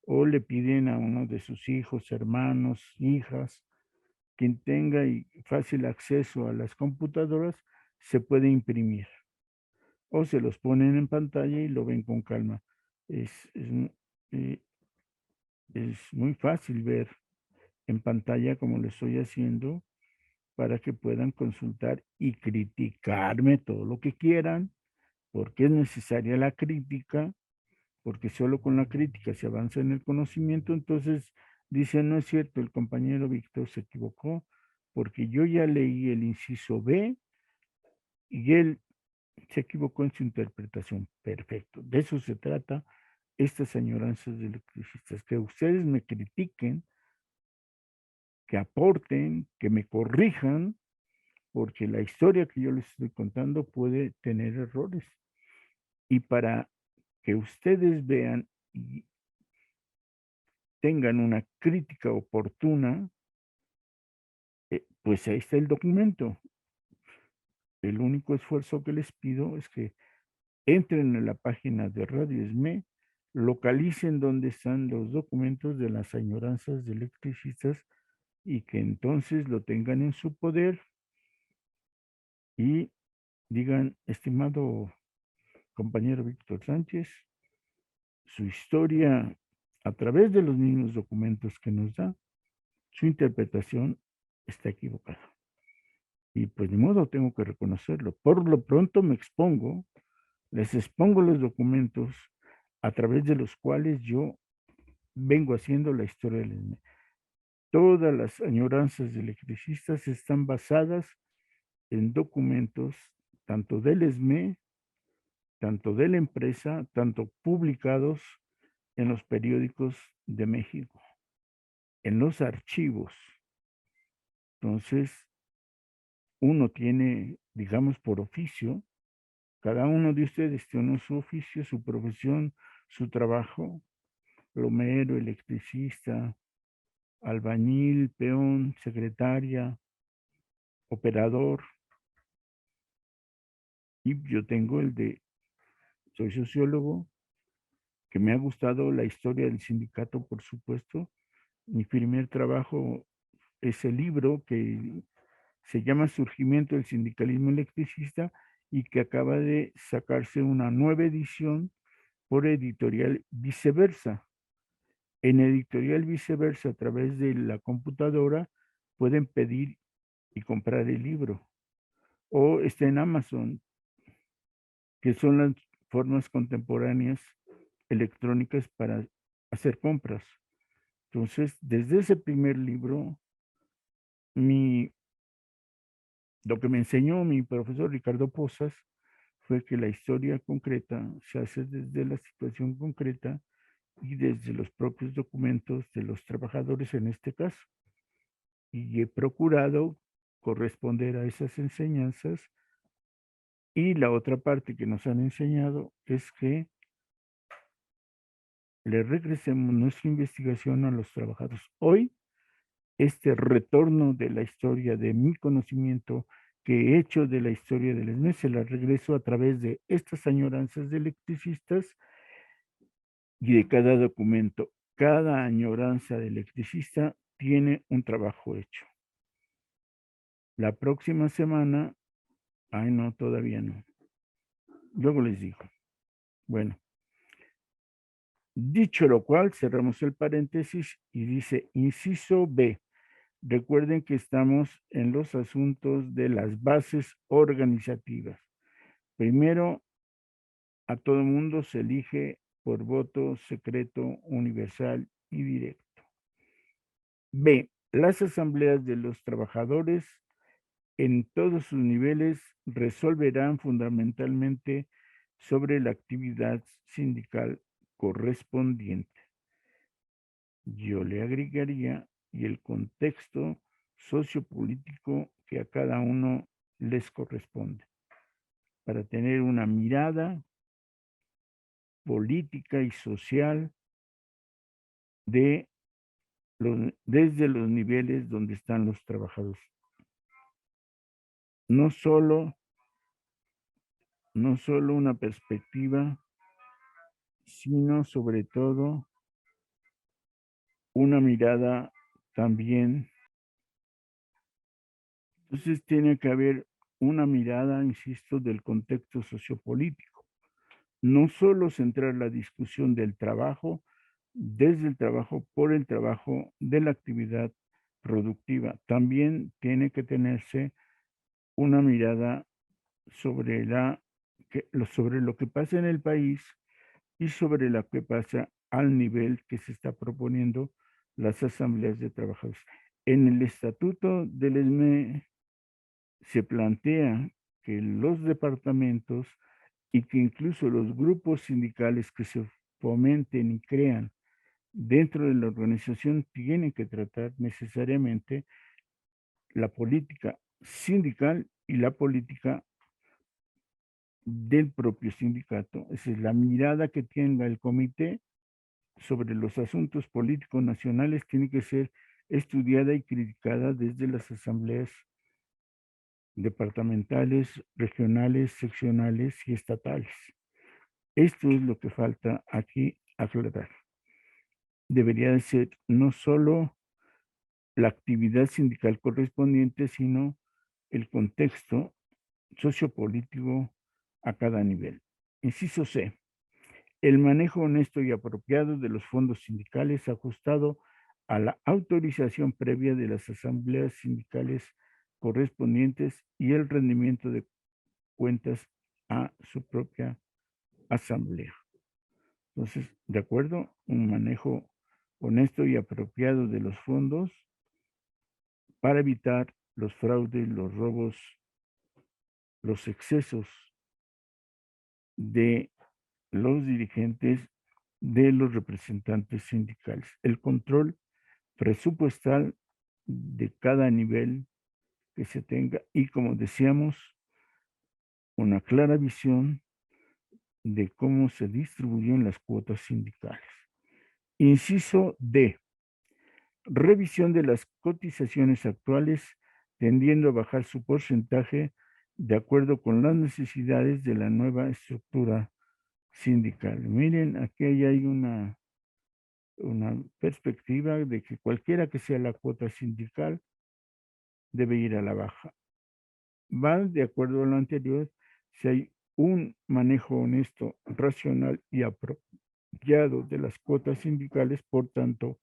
o le piden a uno de sus hijos, hermanos, hijas, quien tenga fácil acceso a las computadoras, se puede imprimir o se los ponen en pantalla y lo ven con calma. Es muy fácil ver en pantalla como lo estoy haciendo para que puedan consultar y criticarme todo lo que quieran, porque es necesaria la crítica, porque solo con la crítica se avanza en el conocimiento. Entonces dicen, no es cierto, el compañero Víctor se equivocó, porque yo ya leí el inciso B y él se equivocó en su interpretación. Perfecto, de eso se trata estas añoranzas de electricistas, que ustedes me critiquen, que aporten, que me corrijan, porque la historia que yo les estoy contando puede tener errores. Y para que ustedes vean y tengan una crítica oportuna, pues ahí está el documento. El único esfuerzo que les pido es que entren a la página de Radio ESME, localicen dónde están los documentos de las añoranzas de electricistas y que entonces lo tengan en su poder y digan, estimado compañero Víctor Sánchez, su historia a través de los mismos documentos que nos da, su interpretación está equivocada. Y pues de modo tengo que reconocerlo. Por lo pronto me expongo, les expongo los documentos a través de los cuales yo vengo haciendo la historia del ESME. Todas las añoranzas de electricistas están basadas en documentos tanto del ESME, tanto de la empresa, tanto publicados en los periódicos de México, en los archivos. Entonces, uno tiene, digamos, por oficio, cada uno de ustedes tiene su oficio, su profesión, su trabajo, plomero, electricista, albañil, peón, secretaria, operador, y yo tengo el de, soy sociólogo, que me ha gustado la historia del sindicato, por supuesto. Mi primer trabajo es el libro que se llama Surgimiento del Sindicalismo Electricista y que acaba de sacarse una nueva edición por Editorial Viceversa. En Editorial Viceversa, a través de la computadora, pueden pedir y comprar el libro. O está en Amazon, que son las formas contemporáneas electrónicas para hacer compras. Entonces, desde ese primer libro, lo que me enseñó mi profesor Ricardo Pozas fue que la historia concreta se hace desde la situación concreta y desde los propios documentos de los trabajadores en este caso. Y he procurado corresponder a esas enseñanzas. Y la otra parte que nos han enseñado es que le regresemos nuestra investigación a los trabajadores. Hoy, este retorno de la historia, de mi conocimiento que he hecho de la historia del ESME, se la regreso a través de estas añoranzas de electricistas y de cada documento. Cada añoranza de electricista tiene un trabajo hecho. La próxima semana, ay no, todavía no. Luego les digo. Bueno, dicho lo cual, cerramos el paréntesis y dice, inciso B. Recuerden que estamos en los asuntos de las bases organizativas. Primero, a todo mundo se elige por voto secreto, universal y directo. B. Las asambleas de los trabajadores en todos sus niveles resolverán fundamentalmente sobre la actividad sindical correspondiente. Yo le agregaría y el contexto sociopolítico que a cada uno les corresponde, para tener una mirada política y social desde los niveles donde están los trabajadores. No solo una perspectiva, sino sobre todo una mirada también. Entonces tiene que haber una mirada, insisto, del contexto sociopolítico. No solo centrar la discusión del trabajo, desde el trabajo, por el trabajo, de la actividad productiva. También tiene que tenerse una mirada sobre sobre lo que pasa en el país y sobre lo que pasa al nivel que se está proponiendo las asambleas de trabajadores. En el estatuto del ESME se plantea que los departamentos y que incluso los grupos sindicales que se fomenten y crean dentro de la organización tienen que tratar necesariamente la política sindical y la política del propio sindicato. Esa es la mirada que tenga el comité sobre los asuntos políticos nacionales, tiene que ser estudiada y criticada desde las asambleas departamentales, regionales, seccionales y estatales. Esto es lo que falta aquí aclarar. Debería de ser no solo la actividad sindical correspondiente, sino el contexto sociopolítico a cada nivel. Inciso C. El manejo honesto y apropiado de los fondos sindicales ajustado a la autorización previa de las asambleas sindicales correspondientes y el rendimiento de cuentas a su propia asamblea. Entonces, de acuerdo, un manejo honesto y apropiado de los fondos para evitar los fraudes, los robos, los excesos de los dirigentes, de los representantes sindicales. El control presupuestal de cada nivel que se tenga y, como decíamos, una clara visión de cómo se distribuyen las cuotas sindicales. Inciso D. Revisión de las cotizaciones actuales tendiendo a bajar su porcentaje de acuerdo con las necesidades de la nueva estructura sindical. Miren, aquí hay una perspectiva de que cualquiera que sea la cuota sindical debe ir a la baja. Va de acuerdo a lo anterior si hay un manejo honesto, racional y apropiado de las cuotas sindicales, por tanto,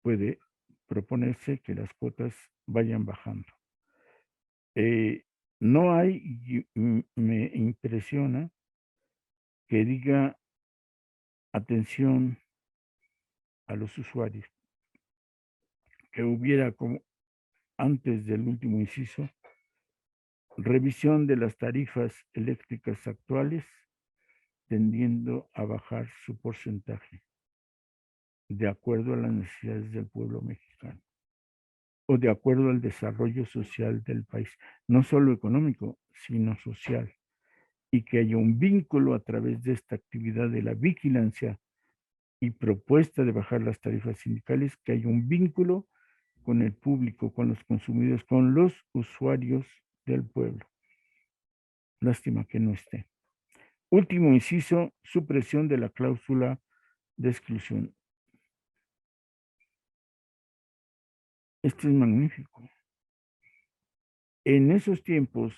puede proponerse que las cuotas vayan bajando. No hay, me impresiona que diga atención a los usuarios, que hubiera, como antes del último inciso, revisión de las tarifas eléctricas actuales tendiendo a bajar su porcentaje de acuerdo a las necesidades del pueblo mexicano o de acuerdo al desarrollo social del país, no solo económico, sino social, y que haya un vínculo a través de esta actividad de la vigilancia y propuesta de bajar las tarifas sindicales, que haya un vínculo con el público, con los consumidores, con los usuarios del pueblo. Lástima que no esté. Último inciso, supresión de la cláusula de exclusión. Esto es magnífico. En esos tiempos,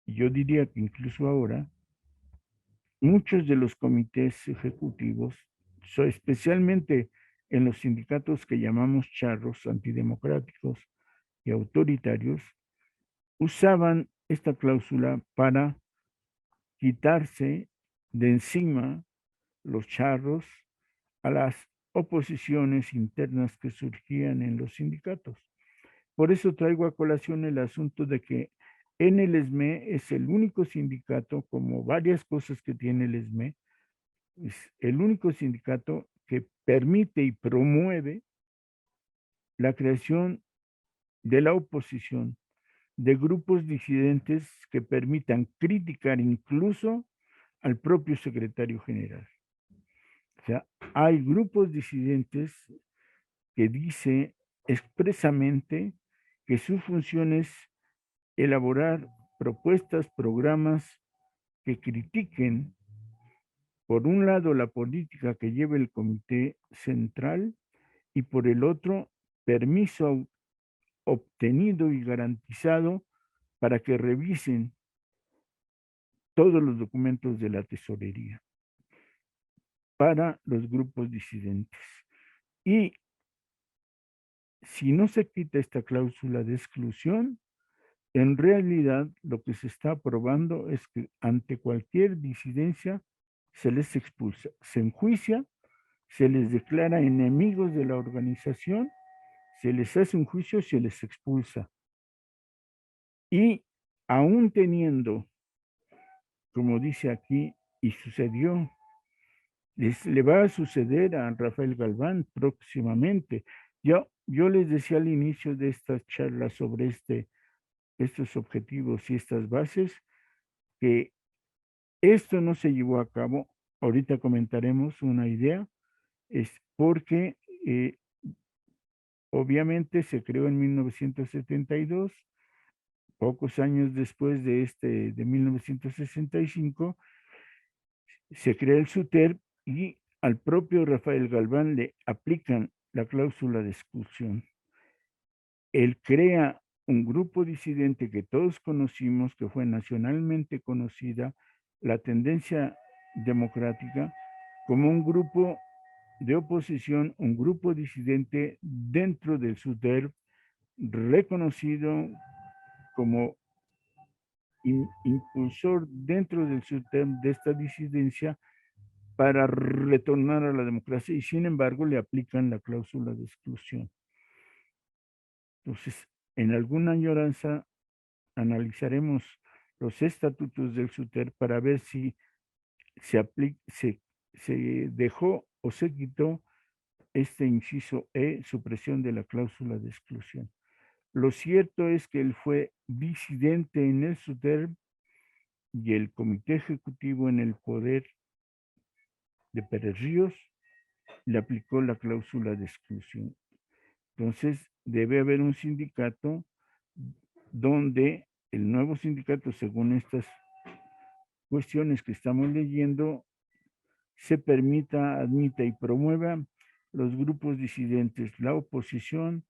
yo diría que incluso ahora, muchos de los comités ejecutivos, especialmente en los sindicatos que llamamos charros, antidemocráticos y autoritarios, usaban esta cláusula para quitarse de encima los charros a las oposiciones internas que surgían en los sindicatos. Por eso traigo a colación el asunto de que en el ESME es el único sindicato, como varias cosas que tiene el ESME, es el único sindicato que permite y promueve la creación de la oposición, de grupos disidentes que permitan criticar incluso al propio secretario general. O sea, hay grupos disidentes que dice expresamente que su función es elaborar propuestas, programas que critiquen, por un lado, la política que lleva el comité central y por el otro, permiso obtenido y garantizado para que revisen todos los documentos de la tesorería para los grupos disidentes. Y si no se quita esta cláusula de exclusión, en realidad lo que se está aprobando es que ante cualquier disidencia se les expulsa, se enjuicia, se les declara enemigos de la organización, se les hace un juicio, se les expulsa. Y aún teniendo, como dice aquí, y sucedió, le va a suceder a Rafael Galván próximamente. Yo les decía al inicio de esta charla sobre estos objetivos y estas bases, que esto no se llevó a cabo. Ahorita comentaremos una idea, es porque obviamente se creó en 1972, pocos años después de 1965, se crea el SUTER y al propio Rafael Galván le aplican la cláusula de exclusión. Él crea un grupo disidente que todos conocimos, que fue nacionalmente conocida, la Tendencia Democrática, como un grupo de oposición, un grupo disidente dentro del SUTER, reconocido como impulsor dentro del SUTER de esta disidencia para retornar a la democracia, y sin embargo le aplican la cláusula de exclusión. Entonces, en alguna añoranza analizaremos los estatutos del SUTER para ver si se dejó o se quitó este inciso E, supresión de la cláusula de exclusión. Lo cierto es que él fue disidente en el SUTERM y el comité ejecutivo en el poder de Pérez Ríos le aplicó la cláusula de exclusión. Entonces, debe haber un sindicato donde el nuevo sindicato, según estas cuestiones que estamos leyendo, se permita, admita y promueva los grupos disidentes, la oposición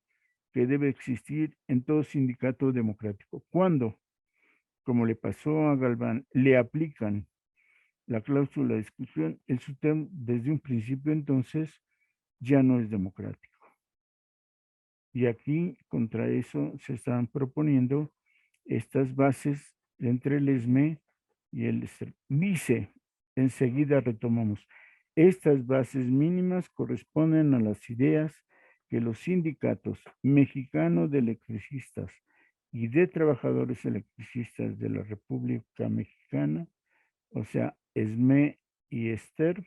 que debe existir en todo sindicato democrático. Cuando, como le pasó a Galván, le aplican la cláusula de exclusión, el SUTEM desde un principio entonces ya no es democrático. Y aquí contra eso se están proponiendo estas bases entre el ESME y el dice, enseguida retomamos, estas bases mínimas corresponden a las ideas que los sindicatos mexicanos de electricistas y de trabajadores electricistas de la República Mexicana, o sea, ESME y ESTER,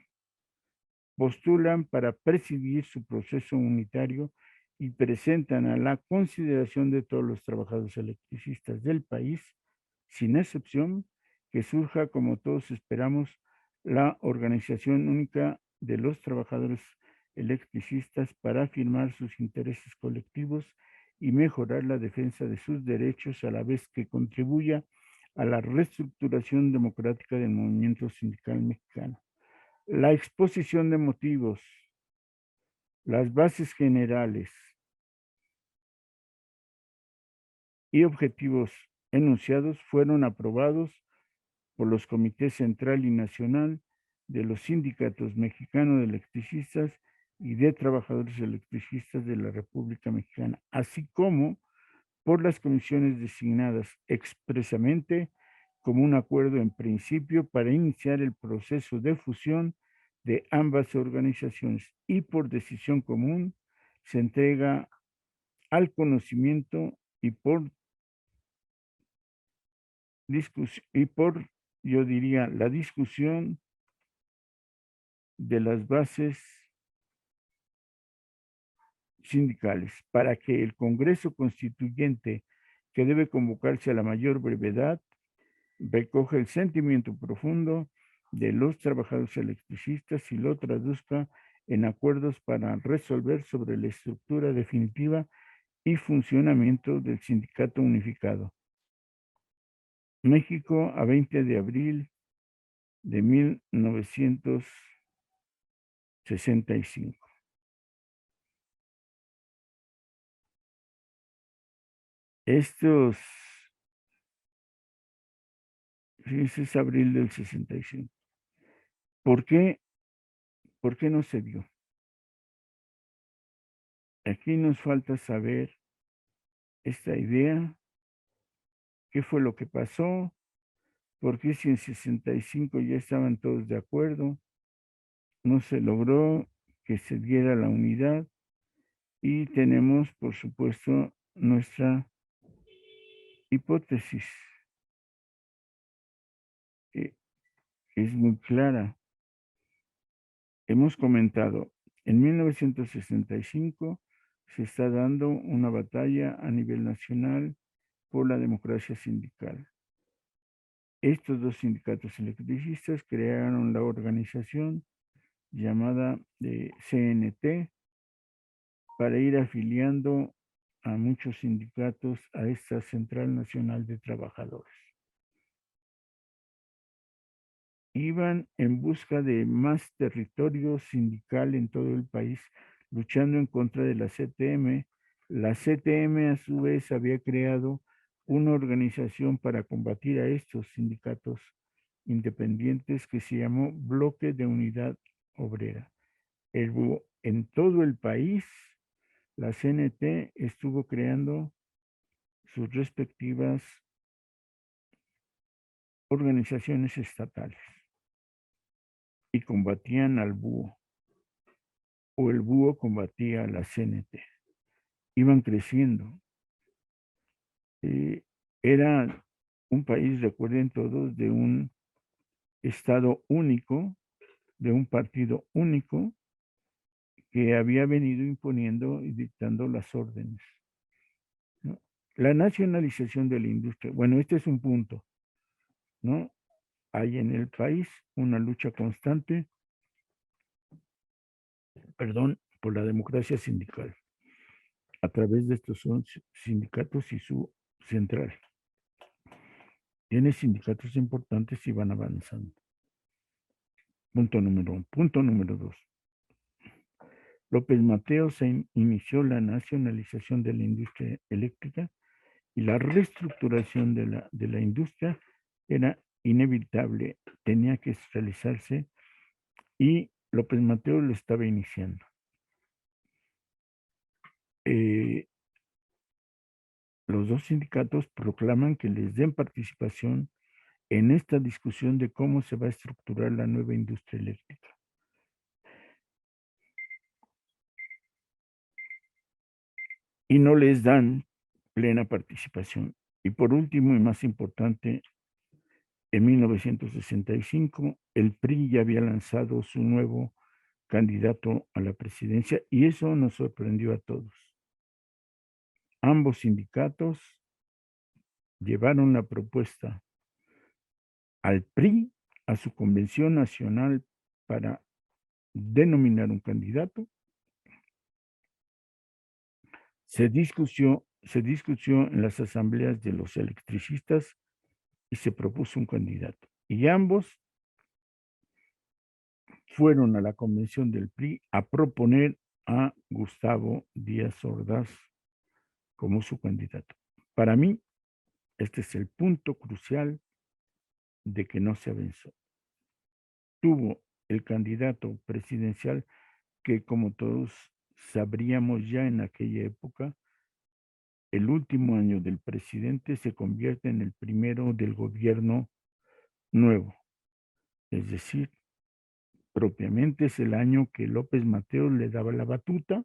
postulan para presidir su proceso unitario y presentan a la consideración de todos los trabajadores electricistas del país, sin excepción, que surja, como todos esperamos, la organización única de los trabajadores electricistas para afirmar sus intereses colectivos y mejorar la defensa de sus derechos a la vez que contribuya a la reestructuración democrática del movimiento sindical mexicano. La exposición de motivos, las bases generales y objetivos enunciados fueron aprobados por los comités central y nacional de los sindicatos mexicanos de electricistas y de trabajadores electricistas de la República Mexicana, así como por las comisiones designadas expresamente como un acuerdo en principio para iniciar el proceso de fusión de ambas organizaciones y por decisión común se entrega al conocimiento y por discusión y por, yo diría, la discusión de las bases sindicales para que el Congreso Constituyente, que debe convocarse a la mayor brevedad, recoge el sentimiento profundo de los trabajadores electricistas y lo traduzca en acuerdos para resolver sobre la estructura definitiva y funcionamiento del sindicato unificado. México, a 20 de abril de 1965. Estos, ese es abril del 65. ¿Por qué? ¿Por qué no se dio? Aquí nos falta saber esta idea, qué fue lo que pasó, por qué si en 65 ya estaban todos de acuerdo, no se logró que se diera la unidad y tenemos, por supuesto, nuestra hipótesis, que es muy clara. Hemos comentado, en 1965 se está dando una batalla a nivel nacional por la democracia sindical. Estos dos sindicatos electricistas crearon la organización llamada CNT para ir afiliando a muchos sindicatos a esta Central Nacional de Trabajadores. Iban en busca de más territorio sindical en todo el país, luchando en contra de la CTM. La CTM a su vez había creado una organización para combatir a estos sindicatos independientes que se llamó Bloque de Unidad Obrera. En todo el país, la CNT estuvo creando sus respectivas organizaciones estatales y combatían al búho, o el búho combatía a la CNT. Iban creciendo. Era un país, recuerden todos, de un estado único, de un partido único, que había venido imponiendo y dictando las órdenes, ¿no? La nacionalización de la industria. Bueno, este es un punto, ¿no? Hay en el país una lucha constante, perdón, por la democracia sindical a través de estos son sindicatos y su central. Tiene sindicatos importantes y van avanzando. Punto número uno. Punto número dos. López Mateos inició la nacionalización de la industria eléctrica y la reestructuración de la industria era inevitable, tenía que realizarse y López Mateos lo estaba iniciando. Los dos sindicatos proclaman que les den participación en esta discusión de cómo se va a estructurar la nueva industria eléctrica. Y no les dan plena participación. Y por último y más importante, en 1965 el PRI ya había lanzado su nuevo candidato a la presidencia y eso nos sorprendió a todos. Ambos sindicatos llevaron la propuesta al PRI a su convención nacional para denominar un candidato. Se discutió en las asambleas de los electricistas y se propuso un candidato. Y ambos fueron a la convención del PRI a proponer a Gustavo Díaz Ordaz como su candidato. Para mí, este es el punto crucial de que no se avanzó. Tuvo el candidato presidencial que, como todos sabríamos ya en aquella época, el último año del presidente se convierte en el primero del gobierno nuevo. Es decir, propiamente es el año que López Mateos le daba la batuta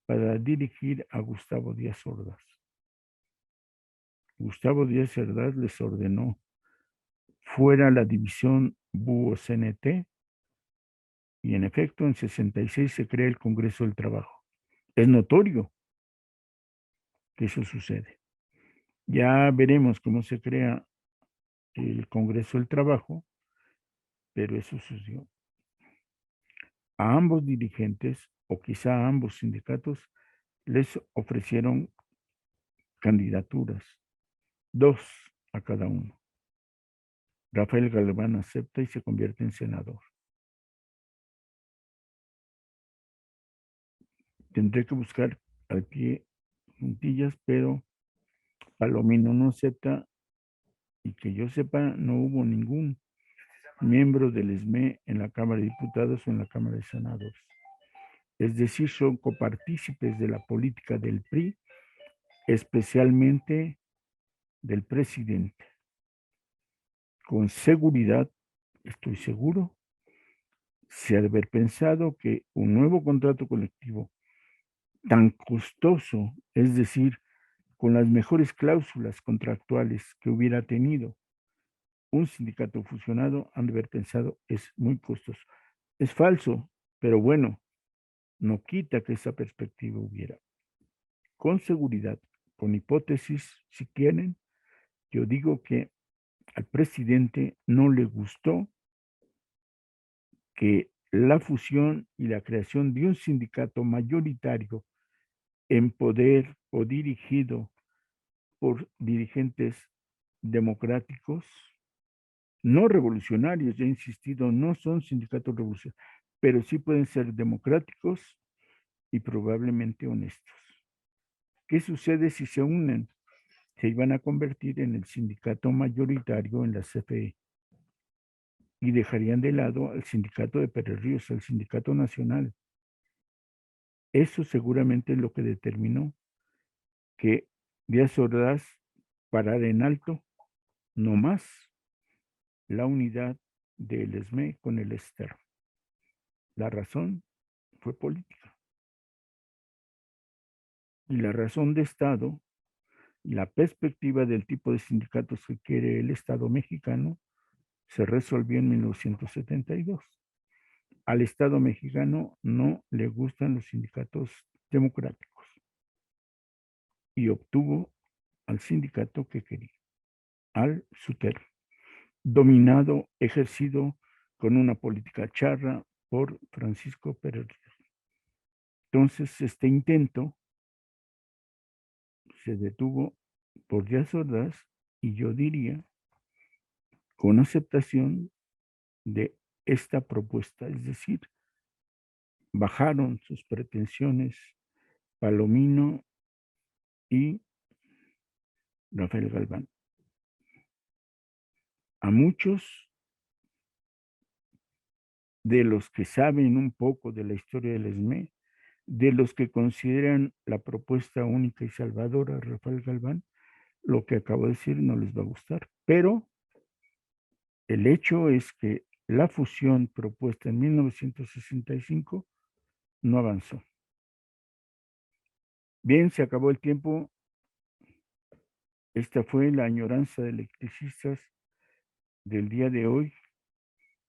para dirigir a Gustavo Díaz Ordaz. Gustavo Díaz Ordaz les ordenó fuera la división Búho-CNT y en efecto en 66 se crea el Congreso del Trabajo. Es notorio que eso sucede. Ya veremos cómo se crea el Congreso del Trabajo, pero eso sucedió. A ambos dirigentes, o quizá a ambos sindicatos, les ofrecieron candidaturas, 2 a cada uno. Rafael Galván acepta y se convierte en senador. Tendré que buscar al pie juntillas, pero Palomino no acepta y que yo sepa no hubo ningún miembro del ESME en la Cámara de Diputados o en la Cámara de Senadores. Es decir, son copartícipes de la política del PRI, especialmente del presidente. Con seguridad, estoy seguro, se ha de haber pensado que un nuevo contrato colectivo tan costoso, es decir, con las mejores cláusulas contractuales que hubiera tenido un sindicato fusionado, han de haber pensado es muy costoso. Es falso, pero bueno, no quita que esa perspectiva hubiera. Con seguridad, con hipótesis, si quieren, yo digo que al presidente no le gustó que la fusión y la creación de un sindicato mayoritario en poder o dirigido por dirigentes democráticos, no revolucionarios, ya he insistido, no son sindicatos revolucionarios, pero sí pueden ser democráticos y probablemente honestos. ¿Qué sucede si se unen? Se iban a convertir en el sindicato mayoritario en la CFE y dejarían de lado al sindicato de Pérez Ríos, al sindicato nacional. Eso seguramente es lo que determinó que Díaz Ordaz parara en alto, no más, la unidad del ESME con el externo. La razón fue política. Y la razón de Estado, la perspectiva del tipo de sindicatos que quiere el Estado mexicano, se resolvió en 1972. Al Estado mexicano no le gustan los sindicatos democráticos y obtuvo al sindicato que quería, al SUTER, dominado, ejercido con una política charra por Francisco Pérez Ríos. Entonces, este intento se detuvo por Díaz Ordaz y yo diría con aceptación de esta propuesta, es decir, bajaron sus pretensiones Palomino y Rafael Galván. A muchos de los que saben un poco de la historia del ESME, de los que consideran la propuesta única y salvadora Rafael Galván, lo que acabo de decir no les va a gustar, pero el hecho es que la fusión propuesta en 1965 no avanzó. Bien, se acabó el tiempo. Esta fue la añoranza de electricistas del día de hoy.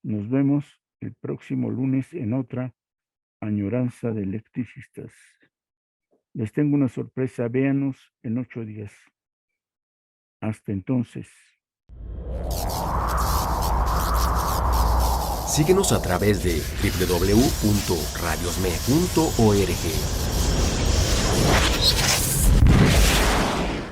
Nos vemos el próximo lunes en otra añoranza de electricistas. Les tengo una sorpresa, véanos en 8 días. Hasta entonces. Síguenos a través de www.radiosme.org.